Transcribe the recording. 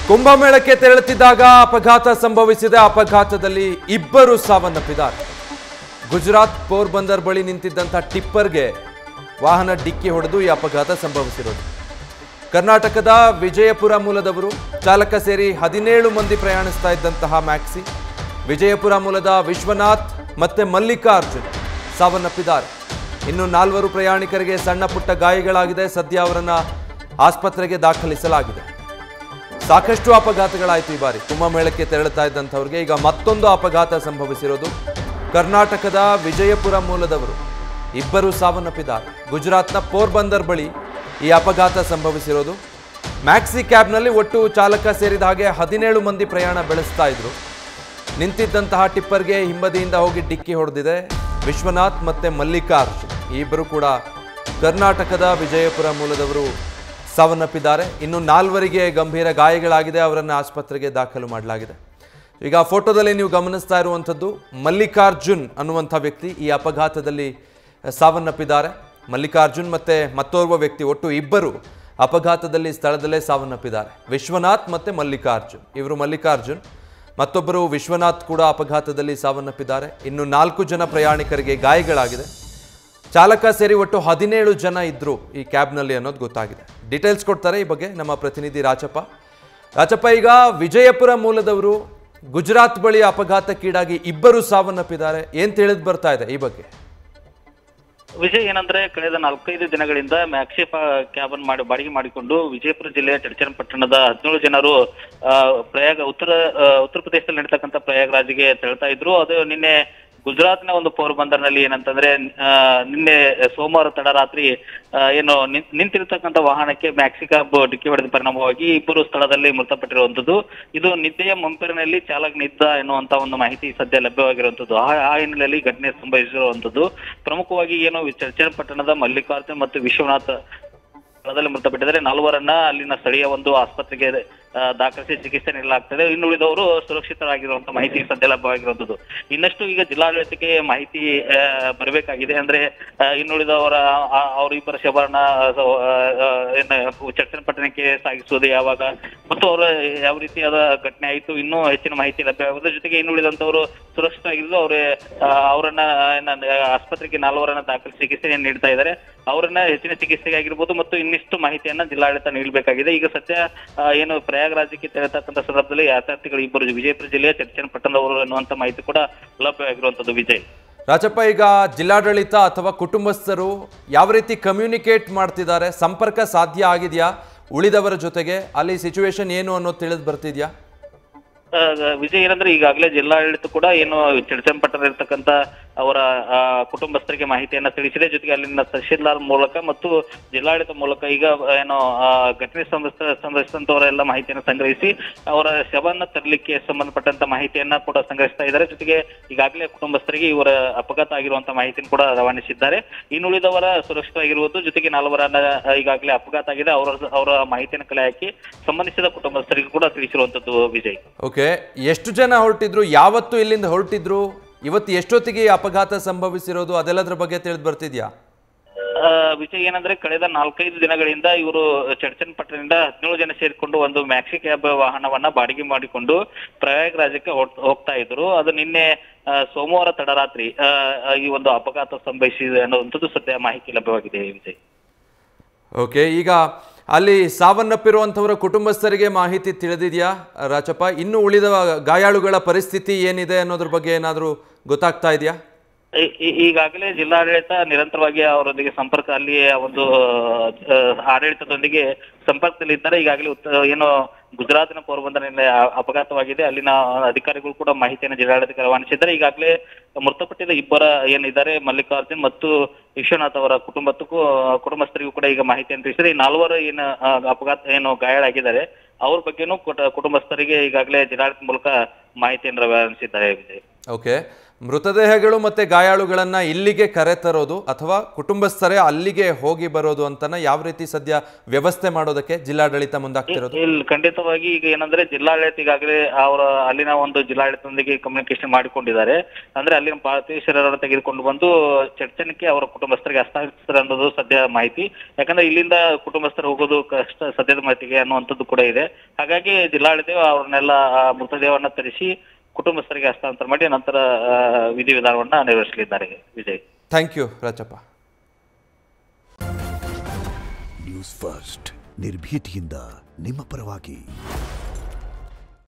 ಕುಂಭಮೇಳಕ್ಕೆ ತೆರಳುತ್ತಿದ್ದಾಗ ಅಪಘಾತ ಸಂಭವಿಸಿದೆ. ಅಪಘಾತದಲ್ಲಿ ಇಬ್ಬರು ಸಾವನ್ನಪ್ಪಿದ್ದಾರೆ. ಗುಜರಾತ್ ಪೋರ್ಬಂದರ್ ಬಳಿ ನಿಂತಿದ್ದಂಥ ಟಿಪ್ಪರ್ಗೆ ವಾಹನ ಡಿಕ್ಕಿ ಹೊಡೆದು ಈ ಅಪಘಾತ ಸಂಭವಿಸಿರೋದು. ಕರ್ನಾಟಕದ ವಿಜಯಪುರ ಮೂಲದವರು, ಚಾಲಕ ಸೇರಿ 17 ಮಂದಿ ಪ್ರಯಾಣಿಸ್ತಾ ಇದ್ದಂತಹ ಮ್ಯಾಕ್ಸಿ. ವಿಜಯಪುರ ಮೂಲದ ವಿಶ್ವನಾಥ್ ಮತ್ತೆ ಮಲ್ಲಿಕಾರ್ಜುನ್ ಸಾವನ್ನಪ್ಪಿದ್ದಾರೆ. ಇನ್ನು 4 ಪ್ರಯಾಣಿಕರಿಗೆ ಸಣ್ಣ ಪುಟ್ಟ ಗಾಯಗಳಾಗಿದೆ. ಸದ್ಯ ಅವರನ್ನ ಆಸ್ಪತ್ರೆಗೆ ದಾಖಲಿಸಲಾಗಿದೆ. ಸಾಕಷ್ಟು ಅಪಘಾತಗಳಾಯಿತು ಈ ಬಾರಿ. ಕುಂಭಮೇಳಕ್ಕೆ ತೆರಳುತ್ತಾ ಇದ್ದಂಥವ್ರಿಗೆ ಈಗ ಮತ್ತೊಂದು ಅಪಘಾತ ಸಂಭವಿಸಿರೋದು. ಕರ್ನಾಟಕದ ವಿಜಯಪುರ ಮೂಲದವರು ಇಬ್ಬರು ಸಾವನ್ನಪ್ಪಿದ್ದಾರೆ. ಗುಜರಾತ್ನ ಪೋರ್ಬಂದರ್ ಬಳಿ ಈ ಅಪಘಾತ ಸಂಭವಿಸಿರೋದು. ಮ್ಯಾಕ್ಸಿ ಕ್ಯಾಬ್ನಲ್ಲಿ ಒಟ್ಟು ಚಾಲಕ ಸೇರಿದ ಹಾಗೆ 17 ಮಂದಿ ಪ್ರಯಾಣ ಬೆಳೆಸ್ತಾ ಇದ್ರು. ನಿಂತಿದ್ದಂತಹ ಟಿಪ್ಪರ್ಗೆ ಹಿಂಬದಿಯಿಂದ ಹೋಗಿ ಡಿಕ್ಕಿ ಹೊಡೆದಿದೆ. ವಿಶ್ವನಾಥ್ ಮತ್ತೆ ಮಲ್ಲಿಕಾರ್ಜುನ್ ಈ ಇಬ್ಬರು ಕೂಡ ಕರ್ನಾಟಕದ ವಿಜಯಪುರ ಮೂಲದವರು ಸಾವನ್ನಪ್ಪಿದ್ದಾರೆ. ಇನ್ನು 4 ಗಂಭೀರ ಗಾಯಗಳಾಗಿದೆ. ಅವರನ್ನು ಆಸ್ಪತ್ರೆಗೆ ದಾಖಲು ಮಾಡಲಾಗಿದೆ. ಈಗ ಫೋಟೋದಲ್ಲಿ ನೀವು ಗಮನಿಸ್ತಾ ಇರುವಂಥದ್ದು ಮಲ್ಲಿಕಾರ್ಜುನ್ ಅನ್ನುವಂಥ ವ್ಯಕ್ತಿ ಈ ಅಪಘಾತದಲ್ಲಿ ಸಾವನ್ನಪ್ಪಿದ್ದಾರೆ. ಮಲ್ಲಿಕಾರ್ಜುನ್ ಮತ್ತೆ ಮತ್ತೋರ್ವ ವ್ಯಕ್ತಿ, ಒಟ್ಟು ಇಬ್ಬರು ಅಪಘಾತದಲ್ಲಿ ಸ್ಥಳದಲ್ಲೇ ಸಾವನ್ನಪ್ಪಿದ್ದಾರೆ. ವಿಶ್ವನಾಥ್ ಮತ್ತೆ ಮಲ್ಲಿಕಾರ್ಜುನ್, ಇವರು ಮಲ್ಲಿಕಾರ್ಜುನ್, ಮತ್ತೊಬ್ಬರು ವಿಶ್ವನಾಥ್ ಕೂಡ ಅಪಘಾತದಲ್ಲಿ ಸಾವನ್ನಪ್ಪಿದ್ದಾರೆ. ಇನ್ನು 4 ಜನ ಪ್ರಯಾಣಿಕರಿಗೆ ಗಾಯಗಳಾಗಿದೆ. ಚಾಲಕ ಸೇರಿ ಒಟ್ಟು 17 ಜನ ಇದ್ರು ಈ ಕ್ಯಾಬ್ನಲ್ಲಿ ಅನ್ನೋದು ಗೊತ್ತಾಗಿದೆ. ಡೀಟೇಲ್ಸ್ ಕೊಡ್ತಾರೆ ಈ ಬಗ್ಗೆ ನಮ್ಮ ಪ್ರತಿನಿಧಿ ರಾಚಪ್ಪ. ಈಗ ವಿಜಯಪುರ ಮೂಲದವರು ಗುಜರಾತ್ ಬಳಿ ಅಪಘಾತಕ್ಕೀಡಾಗಿ ಇಬ್ಬರು ಸಾವನ್ನಪ್ಪಿದ್ದಾರೆ. ಏನ್ ತಿಳಿದು ಬರ್ತಾ ಇದೆ ಈ ಬಗ್ಗೆ? ವಿಜಯ್, ಏನಂದ್ರೆ ಕಳೆದ 4-5 ದಿನಗಳಿಂದ ಮ್ಯಾಕ್ಸಿ ಕ್ಯಾಬನ್ ಬಾಡಿಗೆ ಮಾಡಿಕೊಂಡು ವಿಜಯಪುರ ಜಿಲ್ಲೆಯ ಚಡಚಣಪಟ್ಟಣದ 17 ಜನರು ಉತ್ತರ ಪ್ರದೇಶದಲ್ಲಿ ನಡೀತಕ್ಕಂಥ ಪ್ರಯಾಗ್ರಾಜ್ಗೆ ತೆರಳ್ತಾ ಇದ್ರು. ಅದು ನಿನ್ನೆ ಗುಜರಾತ್ನ ಒಂದು ಪೋರ್ಬಂದರ್ನಲ್ಲಿ ಏನಂತಂದ್ರೆ ನಿನ್ನೆ ಸೋಮವಾರ ತಡರಾತ್ರಿ ಏನು ನಿಂತಿರ್ತಕ್ಕಂಥ ವಾಹನಕ್ಕೆ ಮ್ಯಾಕ್ಸಿ ಕ್ಯಾಬ್ ಡಿಕ್ಕಿ ಹೊಡೆದ ಪರಿಣಾಮವಾಗಿ ಇಬ್ಬರು ಸ್ಥಳದಲ್ಲಿ ಮೃತಪಟ್ಟಿರುವಂತದ್ದು. ಇದು ನಿದ್ದೆಯ ಮಂಪರಿನಲ್ಲಿ ಚಾಲಕನಿದ್ದ ಎನ್ನುವಂತ ಒಂದು ಮಾಹಿತಿ ಸದ್ಯ ಲಭ್ಯವಾಗಿರುವಂತದ್ದು. ಆ ಹಿನ್ನೆಲೆಯಲ್ಲಿ ಘಟನೆ ಸಂಭವಿಸಿರುವಂತದ್ದು. ಪ್ರಮುಖವಾಗಿ ಏನು ಚಡಚಣಪಟ್ಟಣದ ಮಲ್ಲಿಕಾರ್ಜುನ್ ಮತ್ತು ವಿಶ್ವನಾಥ್ ಸ್ಥಳದಲ್ಲಿ ಮೃತಪಟ್ಟಿದ್ದಾರೆ. 4ರನ್ನ ಅಲ್ಲಿನ ಸ್ಥಳೀಯ ಒಂದು ಆಸ್ಪತ್ರೆಗೆ ದಾಖಲಿಸಿ ಚಿಕಿತ್ಸೆ ನೀಡಲಾಗ್ತದೆ. ಇನ್ನುಳಿದವರು ಸುರಕ್ಷಿತರಾಗಿರುವಂತ ಮಾಹಿತಿ ಸದ್ಯ ಲಭ್ಯವಾಗಿರುವಂತದ್ದು. ಇನ್ನಷ್ಟು ಈಗ ಜಿಲ್ಲಾಡಳಿತಕ್ಕೆ ಮಾಹಿತಿ ಬರಬೇಕಾಗಿದೆ. ಅಂದ್ರೆ ಇನ್ನುಳಿದವರ ಅವರಿಬ್ಬರ ಶವರನ್ನ ಚಡಚಣಪಟ್ಟಣಕ್ಕೆ ಸಾಗಿಸುವುದು ಯಾವಾಗ ಮತ್ತು ಅವರ ಯಾವ ರೀತಿಯಾದ ಘಟನೆ ಆಯಿತು, ಇನ್ನೂ ಹೆಚ್ಚಿನ ಮಾಹಿತಿ ಲಭ್ಯವಾಗುವುದರ ಜೊತೆಗೆ ಇನ್ನುಳಿದಂತವರು ಸುರಕ್ಷಿತರಾಗಿದ್ದು ಅವರನ್ನ ಆಸ್ಪತ್ರೆಗೆ 4ರನ್ನ ದಾಖಲಿಸಿ ಚಿಕಿತ್ಸೆ ನೀಡ್ತಾ ಇದ್ದಾರೆ. ಅವರನ್ನ ಹೆಚ್ಚಿನ ಚಿಕಿತ್ಸೆಗೆ ಆಗಿರ್ಬೋದು ಮತ್ತು ಇನ್ನಿಷ್ಟು ಮಾಹಿತಿಯನ್ನ ಜಿಲ್ಲಾಡಳಿತ ನೀಡಬೇಕಾಗಿದೆ. ಈಗ ಸದ್ಯ ಏನು ಪ್ರಯಾಗ್ರಾಜ್ಯಕ್ಕೆ ತೆರಳತಕ್ಕಂಥ ಸಂದರ್ಭದಲ್ಲಿ ಯಾತ್ರಾರ್ಥಿಗಳು ಇಬ್ಬರು ವಿಜಯಪುರ ಜಿಲ್ಲೆಯ ಚಡಚಣಪಟ್ಟಣದವರು ಅನ್ನುವಂತ ಮಾಹಿತಿ ಕೂಡ ಲಭ್ಯವಾಗಿರುವಂತದ್ದು. ವಿಜಯ್, ರಾಚಪ್ಪ, ಈಗ ಜಿಲ್ಲಾಡಳಿತ ಅಥವಾ ಕುಟುಂಬಸ್ಥರು ಯಾವ ರೀತಿ ಕಮ್ಯುನಿಕೇಟ್ ಮಾಡ್ತಿದ್ದಾರೆ? ಸಂಪರ್ಕ ಸಾಧ್ಯ ಆಗಿದೆಯಾ ಉಳಿದವರ ಜೊತೆಗೆ? ಅಲ್ಲಿ ಸಿಚುವೇಶನ್ ಏನು ಅನ್ನೋದು ತಿಳಿದು ಬರ್ತಿದ್ಯಾ? ವಿಜಯ್, ಏನಂದ್ರೆ ಈಗಾಗಲೇ ಜಿಲ್ಲಾಡಳಿತ ಕೂಡ ಏನು ಚಡಚಣಪಟ್ಟಣ ಇರ್ತಕ್ಕಂಥ ಅವರ ಕುಟುಂಬಸ್ಥರಿಗೆ ಮಾಹಿತಿಯನ್ನ ತಿಳಿಸಿದೆ. ಜೊತೆಗೆ ಅಲ್ಲಿನ ತಹಶೀಲ್ದಾರ್ ಮೂಲಕ ಮತ್ತು ಜಿಲ್ಲಾಡಳಿತ ಮೂಲಕ ಈಗ ಏನು ಘಟನೆ ಸಂಭವಿಸಿದಂತವರೆಲ್ಲ ಮಾಹಿತಿಯನ್ನು ಸಂಗ್ರಹಿಸಿ ಅವರ ಶವನ್ನ ತರಲಿಕ್ಕೆ ಸಂಬಂಧಪಟ್ಟಂತ ಮಾಹಿತಿಯನ್ನ ಕೂಡ ಸಂಗ್ರಹಿಸ್ತಾ ಇದ್ದಾರೆ. ಜೊತೆಗೆ ಈಗಾಗಲೇ ಕುಟುಂಬಸ್ಥರಿಗೆ ಇವರ ಅಪಘಾತ ಆಗಿರುವಂತ ಮಾಹಿತಿಯನ್ನು ಕೂಡ ರವಾನಿಸಿದ್ದಾರೆ. ಇನ್ನುಳಿದವರ ಸುರಕ್ಷಿತವಾಗಿರುವುದು, ಜೊತೆಗೆ 4ರನ್ನ ಈಗಾಗಲೇ ಅಪಘಾತ ಆಗಿದೆ ಅವರ ಮಾಹಿತಿಯನ್ನು ಕಲೆ ಹಾಕಿ ಸಂಬಂಧಿಸಿದ ಕುಟುಂಬಸ್ಥರಿಗೆ ಕೂಡ ತಿಳಿಸಿರುವಂತದ್ದು. ವಿಜಯ್, ಓಕೆ, ಎಷ್ಟು ಜನ ಹೊರಟಿದ್ರು? ಯಾವತ್ತು ಇಲ್ಲಿಂದ ಹೊರಟಿದ್ರು? ಇವತ್ತು ಎಷ್ಟೊತ್ತಿಗೆ ಅಪಘಾತ ಸಂಭವಿಸಿರೋದು? ಅದೆಲ್ಲದ್ರ ಬಗ್ಗೆ ತಿಳಿದು ಬರ್ತಿದ್ಯಾ? ವಿಷಯ ಏನಂದ್ರೆ ಕಳೆದ 4-5 ದಿನಗಳಿಂದ ಇವರು ಚಡಚಣಪಟ್ಟಣದಿಂದ 17 ಜನ ಸೇರಿಕೊಂಡು ಒಂದು ಮ್ಯಾಕ್ಸಿ ಕ್ಯಾಬ್ ವಾಹನವನ್ನ ಬಾಡಿಗೆ ಮಾಡಿಕೊಂಡು ಪ್ರಯಾಗ್ರಾಜ್ಯಕ್ಕೆ ಹೋಗ್ತಾ ಇದ್ರು. ಅದು ನಿನ್ನೆ ಸೋಮವಾರ ತಡರಾತ್ರಿ ಈ ಒಂದು ಅಪಘಾತ ಸಂಭವಿಸಿದೆ ಅನ್ನುವಂಥದ್ದು ಸದ್ಯ ಮಾಹಿತಿ ಲಭ್ಯವಾಗಿದೆ. ವಿಜಯ್, ಓಕೆ, ಈಗ ಅಲ್ಲಿ ಸಾವನ್ನಪ್ಪಿರುವಂಥವರ ಕುಟುಂಬಸ್ಥರಿಗೆ ಮಾಹಿತಿ ತಿಳಿದಿದೆಯಾ ರಾಚಪ್ಪ? ಇನ್ನು ಉಳಿದ ಗಾಯಾಳುಗಳ ಪರಿಸ್ಥಿತಿ ಏನಿದೆ ಅನ್ನೋದ್ರ ಬಗ್ಗೆ ಏನಾದರೂ ಗೊತ್ತಾಗ್ತಾ ಇದೆಯಾ? ಈಗಾಗಲೇ ಜಿಲ್ಲಾಡಳಿತ ನಿರಂತರವಾಗಿ ಅವರೊಂದಿಗೆ ಸಂಪರ್ಕ, ಅಲ್ಲಿ ಒಂದು ಆಡಳಿತದೊಂದಿಗೆ ಸಂಪರ್ಕದಲ್ಲಿದ್ದಾರೆ. ಈಗಾಗಲೇ ಏನು ಗುಜರಾತಿನ ಪೋರ್ಬಂದರ್ನಲ್ಲಿ ಅಪಘಾತವಾಗಿದೆ, ಅಲ್ಲಿನ ಅಧಿಕಾರಿಗಳು ಕೂಡ ಮಾಹಿತಿಯನ್ನು ಜಿಲ್ಲಾಡಳಿತಕ್ಕೆ ರವಾನಿಸಿದ್ದಾರೆ. ಈಗಾಗಲೇ ಮೃತಪಟ್ಟಿದ್ದ ಇಬ್ಬರ ಏನಿದ್ದಾರೆ ಮಲ್ಲಿಕಾರ್ಜುನ್ ಮತ್ತು ವಿಶ್ವನಾಥ್ ಅವರ ಕುಟುಂಬಸ್ಥರಿಗೂ ಕೂಡ ಈಗ ಮಾಹಿತಿಯನ್ನು ತಿಳಿಸಿದೆ. ಈ 4ರು ಏನು ಅಪಘಾತ ಏನು ಗಾಯಾಳಾಗಿದ್ದಾರೆ ಅವ್ರ ಬಗ್ಗೆನೂ ಕುಟುಂಬಸ್ಥರಿಗೆ ಈಗಾಗಲೇ ಜಿಲ್ಲಾಡಳಿತ ಮೂಲಕ ಮಾಹಿತಿಯನ್ನು ರವಾನಿಸಿದ್ದಾರೆ. ವಿಜಯ್, ಓಕೆ, ಮೃತದೇಹಗಳು ಮತ್ತೆ ಗಾಯಾಳುಗಳನ್ನ ಇಲ್ಲಿಗೆ ಕರೆತರೋದು ಅಥವಾ ಕುಟುಂಬಸ್ಥರೇ ಅಲ್ಲಿಗೆ ಹೋಗಿ ಬರೋದು ಅಂತನ ಯಾವ ರೀತಿ ಸದ್ಯ ವ್ಯವಸ್ಥೆ ಮಾಡೋದಕ್ಕೆ ಜಿಲ್ಲಾಡಳಿತ ಮುಂದಾಗ್ತಿರೋದು? ಇಲ್ಲಿ ಖಂಡಿತವಾಗಿ ಈಗ ಏನಂದ್ರೆ ಜಿಲ್ಲಾಡಳಿತ ಈಗಾಗಲೇ ಅವರ ಅಲ್ಲಿನ ಒಂದು ಜಿಲ್ಲಾಡಳಿತದೊಂದಿಗೆ ಕಮ್ಯುನಿಕೇಶನ್ ಮಾಡಿಕೊಂಡಿದ್ದಾರೆ. ಅಂದ್ರೆ ಅಲ್ಲಿನ ಪಾರ್ಥಿವ ಶರೀರವನ್ನು ತೆಗೆದುಕೊಂಡು ಬಂದು ಚರ್ಚನಕ್ಕೆ ಅವರ ಕುಟುಂಬಸ್ಥರಿಗೆ ಹಸ್ತಾಂತರ ಅನ್ನೋದು ಸದ್ಯ ಮಾಹಿತಿ. ಯಾಕಂದ್ರೆ ಇಲ್ಲಿಂದ ಕುಟುಂಬಸ್ಥರು ಹೋಗೋದು ಕಷ್ಟ ಸದ್ಯದ ಮಾಹಿತಿಗೆ ಅನ್ನುವಂಥದ್ದು ಕೂಡ ಇದೆ. ಹಾಗಾಗಿ ಜಿಲ್ಲಾಡಳಿತ ಅವ್ರನ್ನೆಲ್ಲ ಮೃತದೇಹವನ್ನ ತರಿಸಿ ಕುಟುಂಬಸ್ಥರಿಗೆ ಹಸ್ತಾಂತರ ಮಾಡಿ ನಂತರ ವಿಧಿವಿಧಾನವನ್ನ ನೆರವೇರಿಸಲಿದ್ದಾರೆ. Vijay, thank you Rajappa. News first ನಿರ್ಭೀತಿಯಿಂದ ನಿಮ್ಮ ಪರವಾಗಿ.